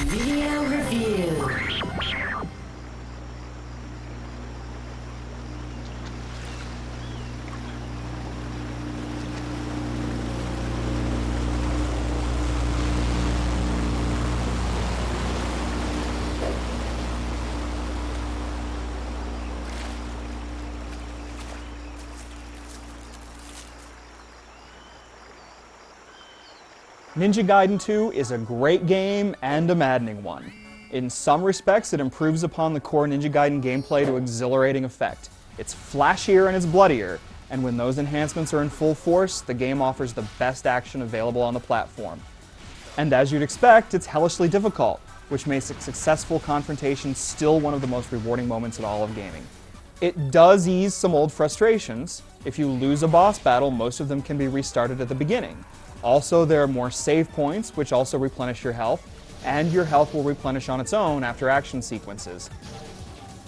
Video review. Ninja Gaiden 2 is a great game and a maddening one. In some respects, it improves upon the core Ninja Gaiden gameplay to exhilarating effect. It's flashier and it's bloodier, and when those enhancements are in full force, the game offers the best action available on the platform. And as you'd expect, it's hellishly difficult, which makes a successful confrontation still one of the most rewarding moments in all of gaming. It does ease some old frustrations. If you lose a boss battle, most of them can be restarted at the beginning. Also, there are more save points, which also replenish your health, and your health will replenish on its own after action sequences.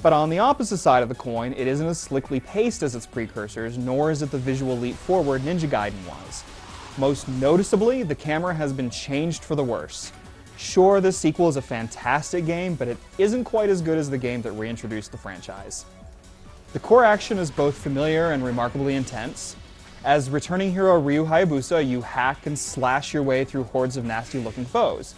But on the opposite side of the coin, it isn't as slickly paced as its precursors, nor is it the visual leap forward Ninja Gaiden was. Most noticeably, the camera has been changed for the worse. Sure, this sequel is a fantastic game, but it isn't quite as good as the game that reintroduced the franchise. The core action is both familiar and remarkably intense. As returning hero Ryu Hayabusa, you hack and slash your way through hordes of nasty-looking foes.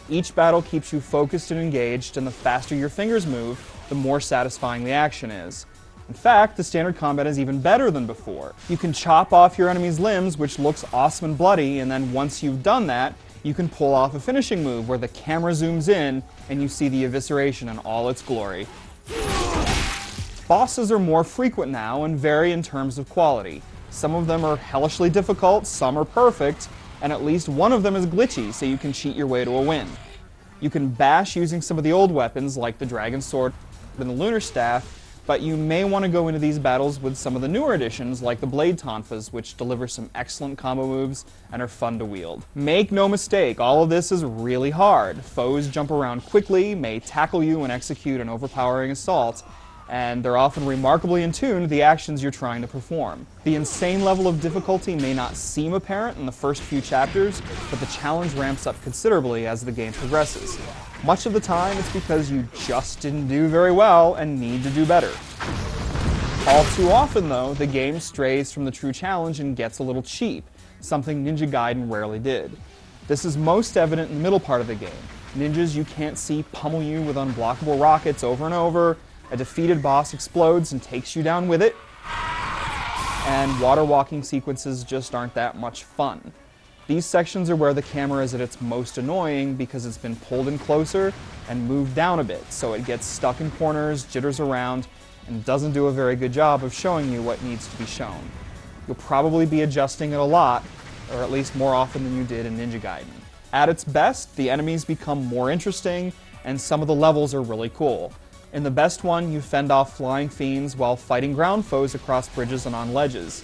Each battle keeps you focused and engaged, and the faster your fingers move, the more satisfying the action is. In fact, the standard combat is even better than before. You can chop off your enemy's limbs, which looks awesome and bloody, and then once you've done that, you can pull off a finishing move where the camera zooms in and you see the evisceration in all its glory. Bosses are more frequent now and vary in terms of quality. Some of them are hellishly difficult, some are perfect, and at least one of them is glitchy, so you can cheat your way to a win. You can bash using some of the old weapons like the Dragon Sword and the Lunar Staff, but you may want to go into these battles with some of the newer additions like the Blade Tonfas, which deliver some excellent combo moves and are fun to wield. Make no mistake, all of this is really hard. Foes jump around quickly, may tackle you and execute an overpowering assault, and they're often remarkably in tune to the actions you're trying to perform. The insane level of difficulty may not seem apparent in the first few chapters, but the challenge ramps up considerably as the game progresses. Much of the time, it's because you just didn't do very well and need to do better. All too often, though, the game strays from the true challenge and gets a little cheap, something Ninja Gaiden rarely did. This is most evident in the middle part of the game. Ninjas you can't see pummel you with unblockable rockets over and over, a defeated boss explodes and takes you down with it, and water walking sequences just aren't that much fun. These sections are where the camera is at its most annoying because it's been pulled in closer and moved down a bit, so it gets stuck in corners, jitters around, and doesn't do a very good job of showing you what needs to be shown. You'll probably be adjusting it a lot, or at least more often than you did in Ninja Gaiden. At its best, the enemies become more interesting, and some of the levels are really cool. In the best one, you fend off flying fiends while fighting ground foes across bridges and on ledges.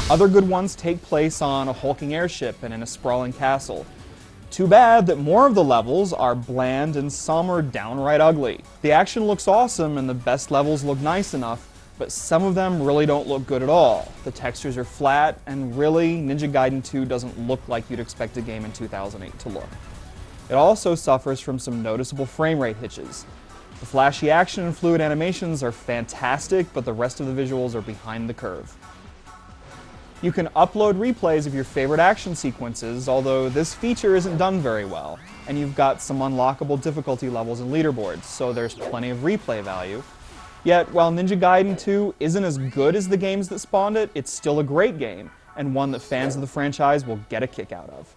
Other good ones take place on a hulking airship and in a sprawling castle. Too bad that more of the levels are bland and some are downright ugly. The action looks awesome and the best levels look nice enough, but some of them really don't look good at all. The textures are flat, and really, Ninja Gaiden 2 doesn't look like you'd expect a game in 2008 to look. It also suffers from some noticeable frame rate hitches. The flashy action and fluid animations are fantastic, but the rest of the visuals are behind the curve. You can upload replays of your favorite action sequences, although this feature isn't done very well, and you've got some unlockable difficulty levels and leaderboards, so there's plenty of replay value. Yet, while Ninja Gaiden 2 isn't as good as the games that spawned it, it's still a great game, and one that fans of the franchise will get a kick out of.